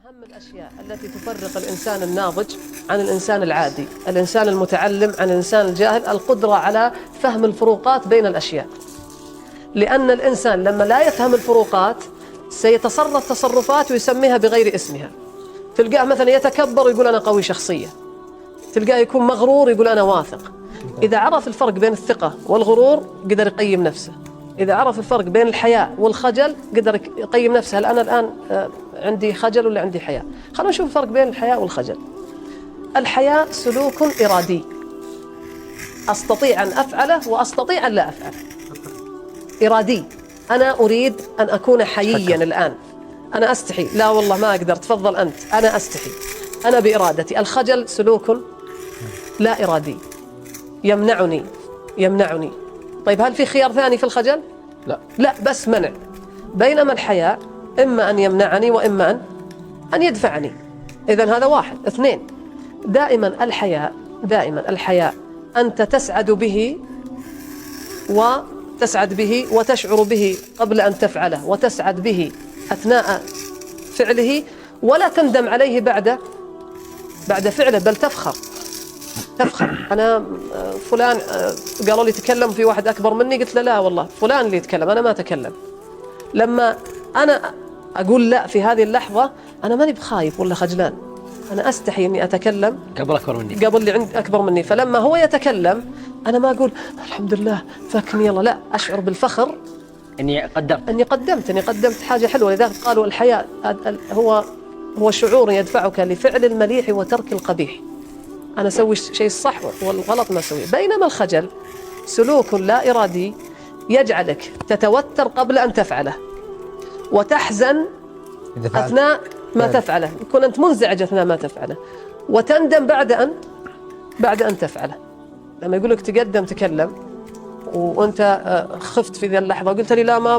أهم الأشياء التي تفرق الإنسان الناضج عن الإنسان العادي، الإنسان المتعلم عن الإنسان الجاهل، القدرة على فهم الفروقات بين الأشياء. لأن الإنسان لما لا يفهم الفروقات سيتصرف تصرفات ويسميها بغير اسمها. تلقاه مثلا يتكبر ويقول أنا قوي شخصية، تلقاه يكون مغرور يقول أنا واثق. إذا عرف الفرق بين الثقة والغرور قدر يقيم نفسه. إذا عرف الفرق بين الحياء والخجل قدر يقيم نفسه، هل أنا الآن عندي خجل ولا عندي حياء؟ خلونا نشوف الفرق بين الحياء والخجل. الحياء سلوك إرادي، أستطيع أن أفعله وأستطيع أن لا أفعله. إرادي، أنا أريد أن أكون حييا الآن، أنا أستحي، لا والله ما أقدر، تفضل أنت، أنا أستحي، أنا بإرادتي. الخجل سلوك لا إرادي، يمنعني. طيب هل في خيار ثاني في الخجل؟ لا، بس منع. بينما الحياء إما أن يمنعني وإما أن يدفعني. إذن هذا واحد. اثنين، دائما الحياء أنت تسعد به وتشعر به قبل أن تفعله، وتسعد به أثناء فعله، ولا تندم عليه بعد فعله، بل تفخر. أنا فلان قالوا لي تكلم في واحد أكبر مني، قلت له لا والله فلان اللي يتكلم، أنا ما أتكلم. لما أنا أقول لا في هذه اللحظة أنا ماني بخايف ولا خجلان، أنا أستحي أني أتكلم قبل اللي عند أكبر مني. فلما هو يتكلم أنا ما أقول الحمد لله فكني يلا، لا، أشعر بالفخر أني قدمت حاجة حلوة. لذلك قالوا الحياء هو شعور يدفعك لفعل المليح وترك القبيح. أنا أسوي شيء الصح والغلط ما أسويه. بينما الخجل سلوك لا إرادي يجعلك تتوتر قبل أن تفعله، وتحزن أثناء ما تفعله، يكون أنت منزعج أثناء ما تفعله، وتندم بعد أن تفعله. لما يقولك تقدم تكلم وأنت خفت في ذي اللحظة وقلت لي لا ما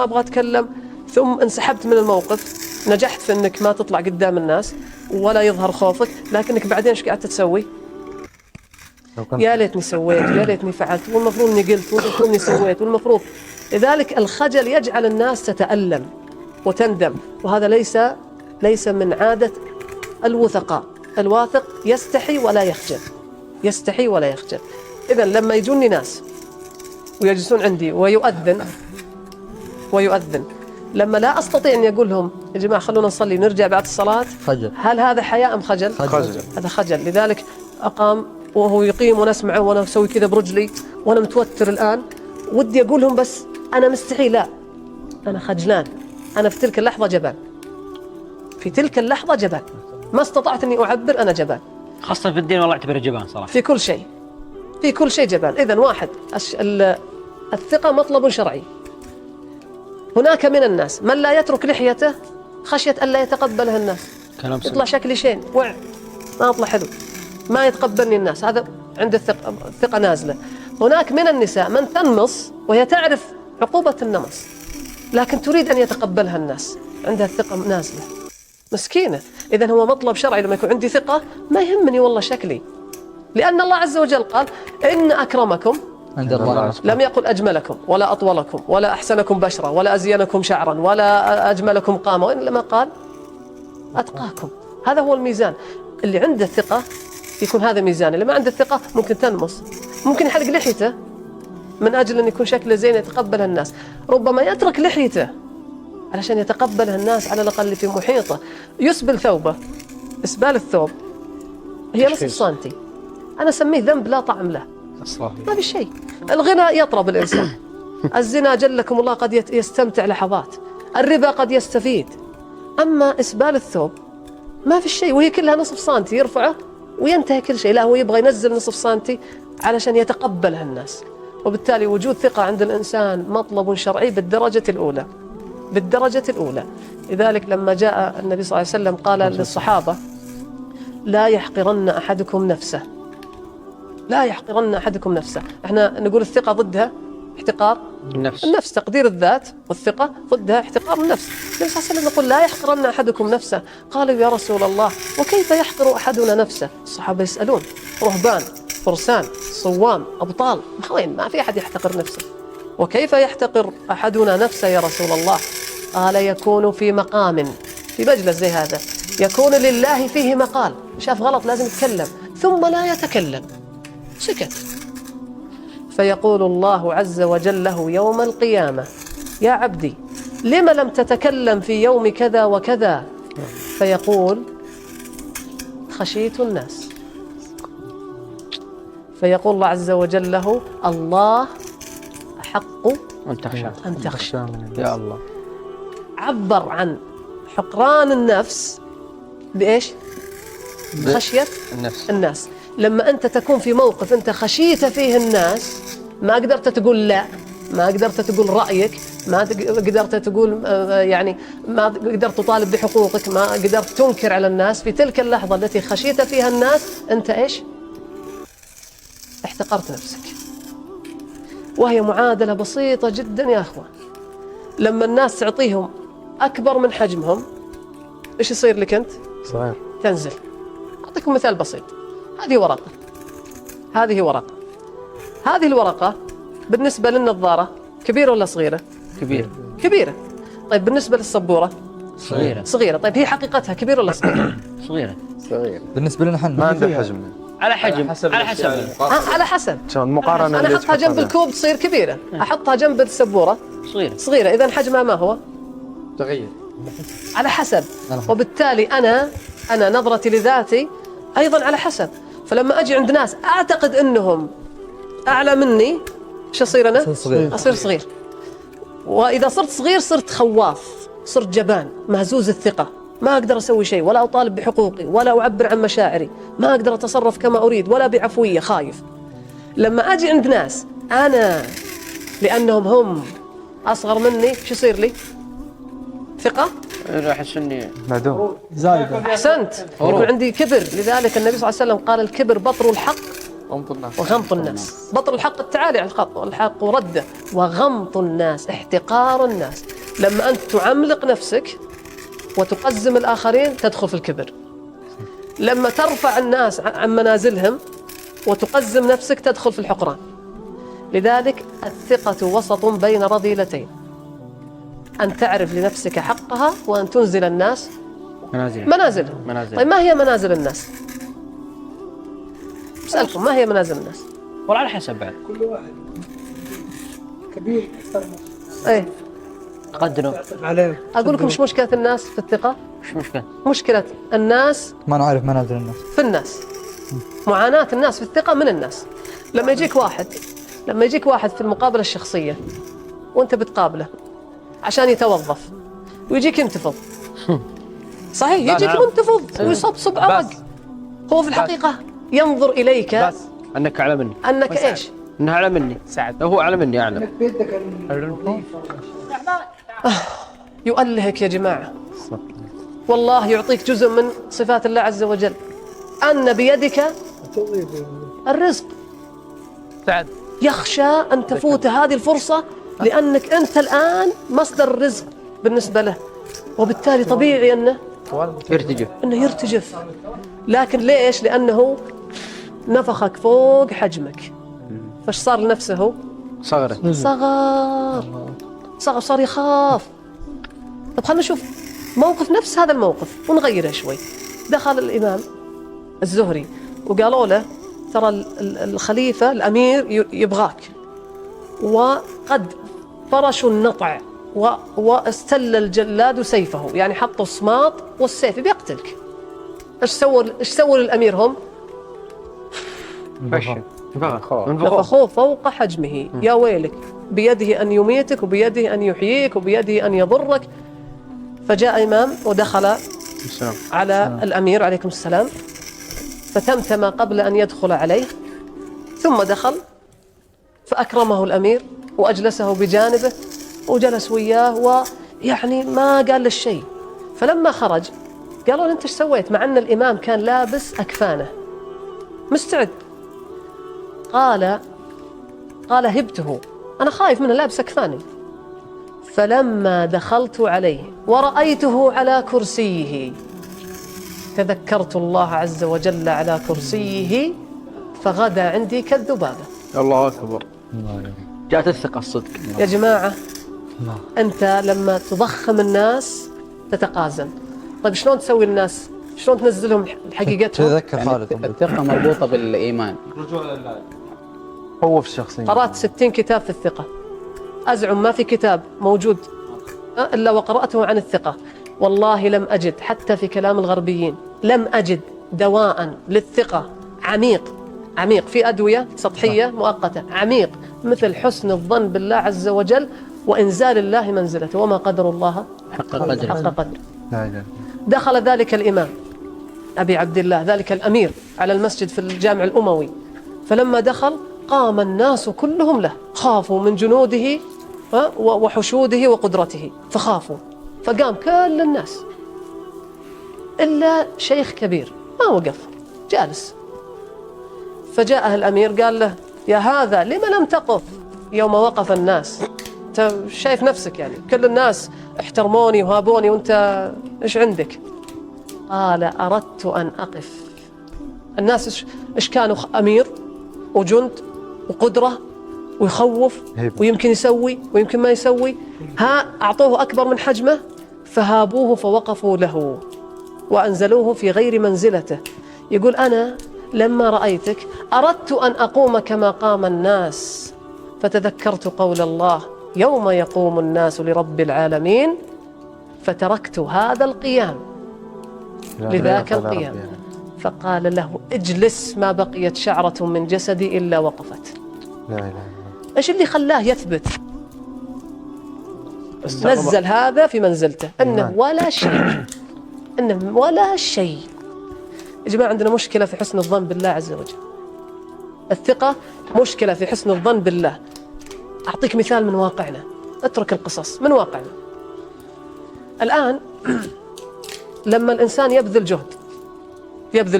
أبغى أتكلم، ثم انسحبت من الموقف، نجحت في أنك ما تطلع قدام الناس ولا يظهر خوفك، لكنك بعدين ايش قاعد تسوي؟ يا ليتني سويت، يا ليتني فعلت، والمفروض اني قلت، والمفروض اني سويت، والمفروض. لذلك الخجل يجعل الناس تتألم وتندم، وهذا ليس من عادة الوثقاء. الواثق يستحي ولا يخجل. إذن لما يجوني ناس ويجلسون عندي ويؤذن لما لا أستطيع أن أقول لهم يا جماعة خلونا نصلي نرجع بعد الصلاة، خجل. هل هذا حياء أم خجل؟ هذا خجل. لذلك أقام وهو يقيم وأنا أسمعه وأنا أسوي كذا برجلي وأنا متوتر الآن، ودي أقول لهم بس أنا مستحي، لا، أنا خجلان، أنا في تلك اللحظة جبان، ما استطعت أني أعبر، أنا جبان. خاصة في الدين والله أعتبره جبان صراحة، في كل شيء جبان. إذن واحد، الثقة مطلب شرعي. هناك من الناس من لا يترك لحيته خشية ألا يتقبلها الناس، يطلع شكلي شين ما أطلع حلو، ما يتقبلني الناس، هذا عند الثقة نازلة. هناك من النساء من تنمص وهي تعرف عقوبة النمص، لكن تريد أن يتقبلها الناس، عندها الثقة نازلة، مسكينة. إذن هو مطلب شرعي. لما يكون عندي ثقة ما يهمني والله شكلي، لأن الله عز وجل قال إن أكرمكم عند الله، لم يقل أجملكم ولا أطولكم ولا أحسنكم بشرة ولا أزينكم شعرا ولا أجملكم قامة، وإنما قال أتقاكم. هذا هو الميزان. اللي عنده الثقة يكون هذا ميزان. اللي ما عنده الثقة ممكن تنمص، ممكن يحلق لحيته من أجل أن يكون شكله زين يتقبلها الناس، ربما يترك لحيته علشان يتقبلها الناس على الأقل في محيطه، يسبل ثوبه. إسبال الثوب هي نصف سنتي، أنا أسميه ذنب لا طعم له، ما في شيء. الغنى يطرب الإنسان، الزنا جلكم الله قد يستمتع لحظات، الربا قد يستفيد، أما إسبال الثوب ما في شيء، وهي كلها نصف سنتي يرفعه وينتهي كل شيء. لا، هو يبغى ينزل نصف سنتي علشان يتقبلها الناس. وبالتالي وجود ثقة عند الإنسان مطلب شرعي بالدرجة الأولى. لذلك لما جاء النبي صلى الله عليه وسلم قال للصحابة لا يحقرن أحدكم نفسه. احنا نقول الثقة ضدها احتقار النفس، تقدير الذات، والثقة ضدها احتقار النفس. النبي صلى الله عليه وسلم يقول لا يحقرن أحدكم نفسه. قالوا يا رسول الله وكيف يحقر أحدنا نفسه؟ الصحابة يسألون، رهبان، فرسان، صوام، أبطال، ما في أحد يحتقر نفسه. وكيف يحتقر أحدنا نفسه يا رسول الله؟ قال يكون في مقام في مجلس زي هذا يكون لله فيه مقال، شاف غلط لازم يتكلم، ثم لا يتكلم، سكت، فيقول الله عز وجل له يوم القيامة: يا عبدي لم لم تتكلم في يوم كذا وكذا؟ فيقول: خشيت الناس. فيقول الله عز وجل له: الله أحق أن تخشى. يا الله. عبر عن حقران النفس بإيش؟ خشية الناس. لما أنت تكون في موقف أنت خشيت فيه الناس، ما قدرت تقول لا، ما قدرت تقول رأيك، ما قدرت تقول يعني ما قدرت تطالب بحقوقك، ما قدرت تنكر على الناس، في تلك اللحظة التي خشيت فيها الناس أنت إيش؟ احتقرت نفسك. وهي معادلة بسيطة جدا يا أخوة. لما الناس تعطيهم أكبر من حجمهم، إيش يصير لك أنت؟ صحيح. تنزل. أعطيكم مثال بسيط. هذه ورقة، هذه ورقة، هذه الورقة بالنسبة للنظارة كبيرة ولا صغيرة؟ كبيرة. طيب بالنسبة للسبورة؟ صغيرة. طيب هي حقيقتها كبيرة ولا صغيرة؟ صغيرة. بالنسبة لنا احنا ما عنده حجم. على حسب المقارنة. أنا أحطها جنب الكوب تصير كبيرة، أحطها جنب السبورة صغيرة. إذن حجمها ما هو؟ تغير على حسب. وبالتالي أنا نظرتي لذاتي أيضا على حسب. فلما أجي عند ناس أعتقد أنهم أعلى مني، إيش أصير أنا؟ أصير صغير. وإذا صرت صغير صرت خواف، صرت جبان، مهزوز الثقة، ما أقدر أسوي شيء، ولا أطالب بحقوقي، ولا أعبر عن مشاعري، ما أقدر أتصرف كما أريد، ولا بعفوية، خايف. لما أجي عند ناس أنا لأنهم هم أصغر مني، إيش يصير لي؟ ثقة؟ راح أحسني معدوم زايدة. أحسنت. يكون عندي كبر. لذلك النبي صلى الله عليه وسلم قال: الكبر بطر الحق وغمط الناس. بطر الحق التعالي على الحق ورده، وغمط الناس احتقار الناس. لما أنت تعملق نفسك وتقزم الآخرين تدخل في الكبر. لما ترفع الناس عن منازلهم وتقزم نفسك تدخل في الحقران. لذلك الثقة وسط بين رذيلتين: أن تعرف لنفسك حقها، وأن تنزل الناس منازلهم. طيب ما هي منازل الناس؟ أسألكم ما هي منازل الناس؟ والله على حسب بعد. كل واحد كبير يحترمه. إيه. قدروا عليه. أقول لكم إيش مشكلة الناس في الثقة؟ مش مشكلة. مشكلة الناس ما نعرف منازل الناس. في الناس. معاناة الناس في الثقة من الناس. لما يجيك واحد في المقابلة الشخصية وأنت بتقابله عشان يتوظف ويجيك ينتفض، صحيح؟ يجيك منتفض ويصبصب عرق. هو في الحقيقة ينظر إليك بس أنك أعلى مني. أنك إيش؟ أنه أعلى مني. سعد. هو أعلى مني أعلم. انك بيدك يؤلهك يا جماعة. والله يعطيك جزء من صفات الله عز وجل، أن بيدك الرزق. سعد. يخشى أن تفوت هذه الفرصة لأنك أنت الآن مصدر الرزق بالنسبة له، وبالتالي طبيعي أنه يرتجف. لكن ليش؟ لأنه نفخك فوق حجمك، فاش صار لنفسه؟ صار يخاف. طب خلنا نشوف موقف نفس هذا الموقف ونغيره شوي. دخل الإمام الزهري وقالوا له: ترى الخليفة الأمير يبغاك، وقد فرشوا النطع واستل الجلاد سيفه، يعني حطوا الصماط والسيف بيقتلك. ايش سووا للأمير هم؟ نفخوه فوق حجمه. يا ويلك، بيده أن يميتك، وبيده أن يحييك، وبيده أن يضرك. فجاء إمام ودخل على الأمير عليكم السلام، فتمتم قبل أن يدخل عليه، ثم دخل فأكرمه الأمير وأجلسه بجانبه وجلس وياه، ويعني ما قال له شيء. فلما خرج قالوا له: أنت ايش سويت؟ مع أن الإمام كان لابس أكفانه مستعد. قال هبته، أنا خايف منه لابس أكفاني. فلما دخلت عليه ورأيته على كرسيه تذكرت الله عز وجل على كرسيه فغدا عندي كالذبابة. الله أكبر. جاءت الثقة الصدق. يا جماعة، أنت لما تضخم الناس تتقازم، طيب شلون تسوي الناس؟ شلون تنزلهم حقيقتهم؟ تذكر خالد الثقة مربوطة بالإيمان. هو في الشخصية. قرأت 60 كتاب في الثقة، أزعم ما في كتاب موجود إلا وقرأته عن الثقة. والله لم أجد حتى في كلام الغربيين، لم أجد دواء للثقة عميق في أدوية سطحية مؤقتة، عميق مثل حسن الظن بالله عز وجل وإنزال الله منزلته. وما قدر الله حق قدر. لا إله. دخل ذلك الإمام أبي عبد الله، ذلك الأمير، على المسجد في الجامع الأموي، فلما دخل قام الناس كلهم له، خافوا من جنوده وحشوده وقدرته فخافوا، فقام كل الناس إلا شيخ كبير ما وقف جالس. فجاءه الأمير قال له: يا هذا لما لم تقف يوم وقف الناس؟ أنت شايف نفسك يعني كل الناس احترموني وهابوني وأنت إيش عندك؟ قال: أردت أن أقف. الناس إيش كانوا؟ أمير وجند وقدرة ويخوف ويمكن يسوي ويمكن ما يسوي، أعطوه أكبر من حجمه فهابوه فوقفوا له وأنزلوه في غير منزلته. يقول: أنا لما رأيتك أردت أن أقوم كما قام الناس، فتذكرت قول الله: يوم يقوم الناس لرب العالمين، فتركت هذا القيام لذاك القيام. فقال له: اجلس، ما بقيت شعرة من جسدي إلا وقفت. لا إله إلا الله. إيش اللي خلاه يثبت؟ نزل هذا في منزلته أنه ولا شيء، أنه ولا شيء. يا جماعة عندنا مشكلة في حسن الظن بالله عز وجل. الثقة مشكلة في حسن الظن بالله. أعطيك مثال من واقعنا، اترك القصص، من واقعنا الآن. لما الإنسان يبذل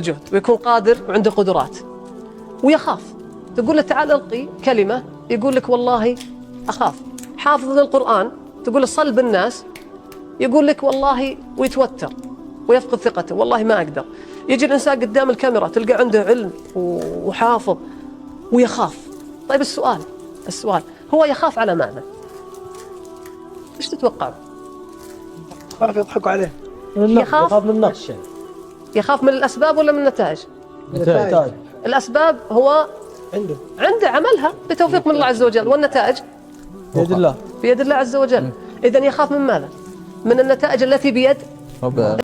جهد ويكون قادر وعنده قدرات ويخاف، تقول له: تعال القي كلمة، يقول لك: والله أخاف. حافظ للقرآن، تقول له: صل بالناس، يقول لك: والله، ويتوتر ويفقد ثقته، والله ما أقدر. يجي الإنسان قدام الكاميرا تلقى عنده علم وحافظ ويخاف. طيب السؤال هو يخاف على ماذا؟ إيش تتوقع؟ خاف يضحكوا عليه. يخاف من النقش. يخاف من الأسباب ولا من النتائج؟ نتائج. الأسباب هو عنده عملها بتوفيق من الله عز وجل، والنتائج بيد الله. بيد الله عز وجل. إذن يخاف من ماذا؟ من النتائج التي بيد